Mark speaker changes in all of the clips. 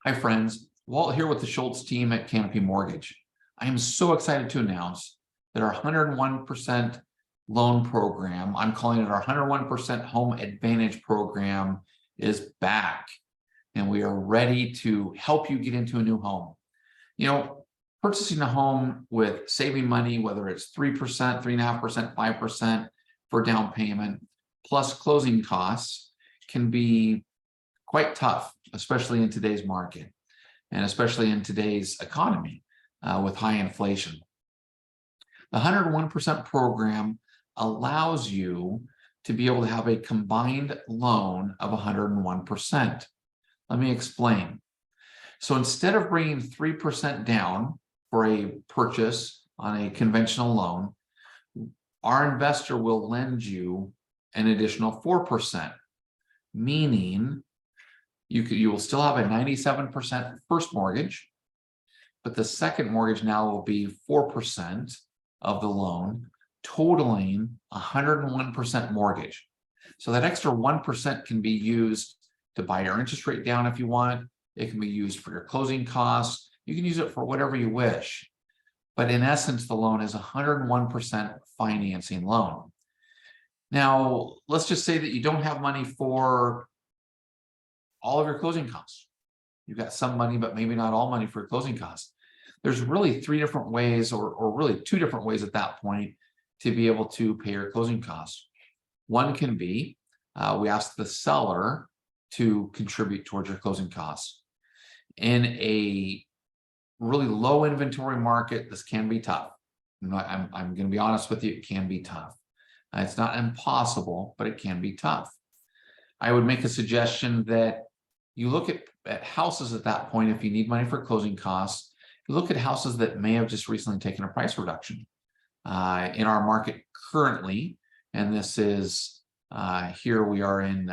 Speaker 1: Hi, friends. Walt here with the Schultz team at Canopy Mortgage. I am so excited to announce that our 101% loan program, I'm calling it our 101% Home Advantage program, is back. And we are ready to help you get into a new home. You know, purchasing a home with saving money, whether it's 3%, 3.5%, 5% for down payment, plus closing costs, can be quite tough, especially in today's market and especially in today's economy with high inflation. The 101% program allows you to be able to have a combined loan of 101%. Let me explain. So instead of bringing 3% down for a purchase on a conventional loan, our investor will lend you an additional 4%, meaning you will still have a 97% first mortgage, but the second mortgage now will be 4% of the loan, totaling 101% mortgage. So that extra 1% can be used to buy your interest rate down if you want. It can be used for your closing costs. You can use it for whatever you wish. But in essence, the loan is 101% financing loan. Now, let's just say that you don't have money for all of your closing costs. You've got some money, but maybe not all money for your closing costs. There's really three different ways, or really two different ways at that point to be able to pay your closing costs. One can be, we ask the seller to contribute towards your closing costs. In a really low inventory market, this can be tough. I'm going to be honest with you, it can be tough. It's not impossible, but it can be tough. I would make a suggestion that you look at houses at that point. If you need money for closing costs, you look at houses that may have just recently taken a price reduction in our market currently. And this is here we are in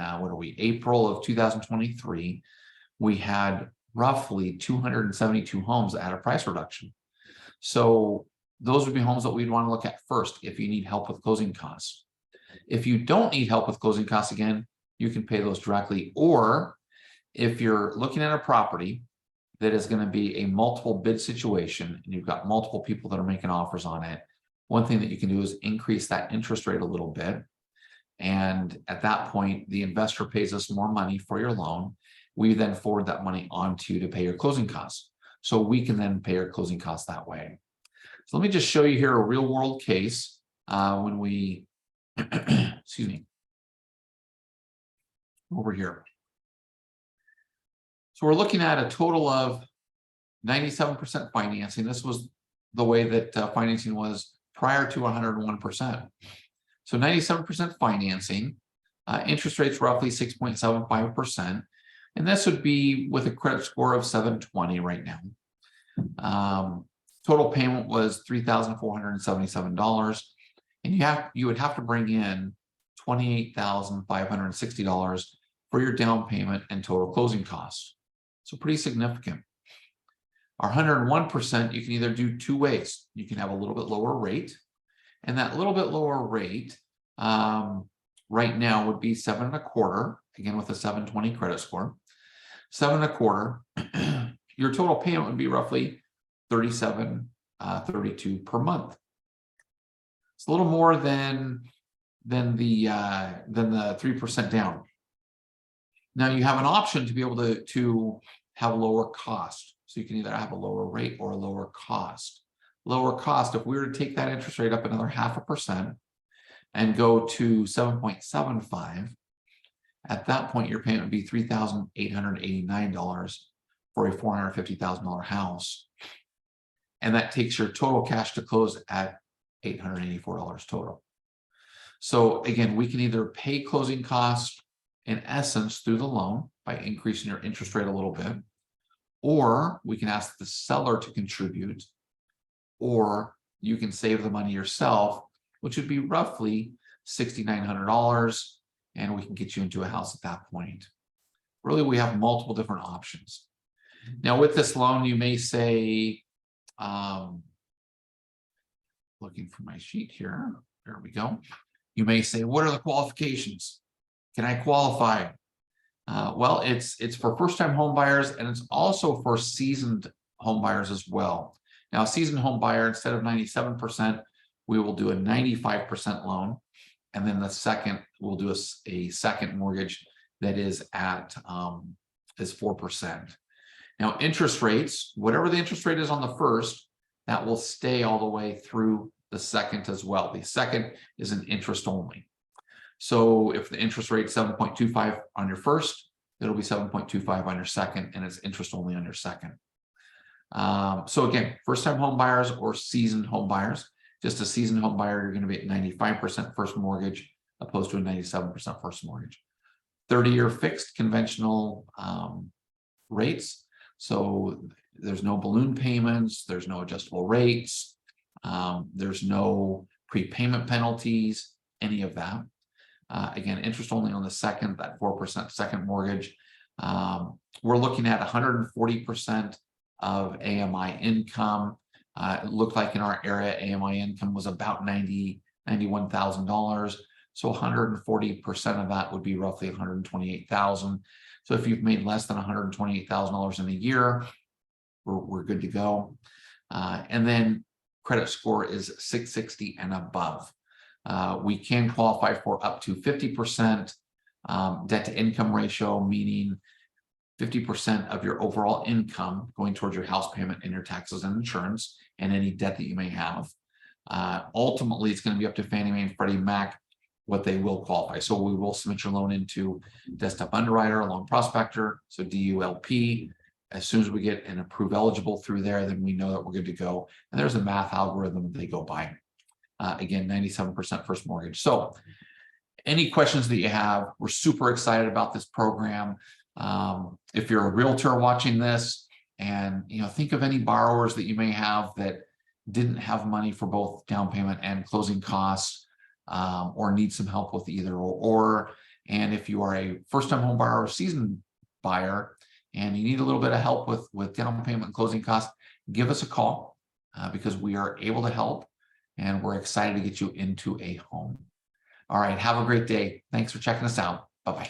Speaker 1: April of 2023. We had roughly 272 homes at a price reduction. So those would be homes that we'd want to look at first if you need help with closing costs. If you don't need help with closing costs, again, you can pay those directly. Or if you're looking at a property that is going to be a multiple bid situation and you've got multiple people that are making offers on it, one thing that you can do is increase that interest rate a little bit. And at that point, the investor pays us more money for your loan. We then forward that money on to you to pay your closing costs. So we can then pay your closing costs that way. So let me just show you here a real world case when we, excuse me, over here. So we're looking at a total of 97% financing. This was the way that financing was prior to 101%. So 97% financing, interest rates roughly 6.75%. And this would be with a credit score of 720 right now. Total payment was $3,477. And you would have to bring in $28,560 for your down payment and total closing costs. So pretty significant. Our 101%, you can either do two ways. You can have a little bit lower rate, and that little bit lower rate right now would be 7.25%, again with a 720 credit score. 7.25%. Your total payment would be roughly $37.32 per month. It's a little more than the 3% down. Now you have an option to be able to have a lower cost. So you can either have a lower rate or a lower cost. Lower cost, if we were to take that interest rate up another 0.5% and go to 7.75, at that point your payment would be $3,889 for a $450,000 house. And that takes your total cash to close at $884 total. So again, we can either pay closing costs in essence through the loan by increasing your interest rate a little bit, or we can ask the seller to contribute, or you can save the money yourself, which would be roughly $6,900, and we can get you into a house at that point. Really, we have multiple different options. Now with this loan, you may say, looking for my sheet here, there we go. You may say, what are the qualifications? Can I qualify? Well, it's for first-time home buyers, and it's also for seasoned home buyers as well. Now, a seasoned home buyer, instead of 97%, we will do a 95% loan. And then the second, we'll do a second mortgage that is at is 4%. Now, interest rates, whatever the interest rate is on the first, that will stay all the way through the second as well. The second is an interest only. So if the interest rate is 7.25 on your first, it'll be 7.25 on your second, and it's interest only on your second. So again, first-time home buyers or seasoned home buyers. Just a seasoned home buyer, you're going to be at 95% first mortgage, opposed to a 97% first mortgage. 30-year fixed conventional rates. So there's no balloon payments, there's no adjustable rates, there's no prepayment penalties, any of that. Again, interest only on the second, that 4% second mortgage. We're looking at 140% of AMI income. It looked like in our area, AMI income was about $91,000. So 140% of that would be roughly $128,000. So if you've made less than $128,000 in a year, we're good to go. And then credit score is 660 and above. We can qualify for up to 50% debt to income ratio, meaning 50% of your overall income going towards your house payment and your taxes and insurance and any debt that you may have. Ultimately, it's going to be up to Fannie Mae and Freddie Mac what they will qualify. So we will submit your loan into Desktop Underwriter, Loan Prospector, so DULP. As soon as we get an approved eligible through there, then we know that we're good to go. And there's a math algorithm they go by. Again, 97% first mortgage. So any questions that you have, we're super excited about this program. If you're a realtor watching this and think of any borrowers that you may have that didn't have money for both down payment and closing costs, or need some help with either or. And if you are a first-time home buyer or seasoned buyer and you need a little bit of help with down payment and closing costs, give us a call because we are able to help and we're excited to get you into a home. All right, have a great day. Thanks for checking us out. Bye-bye.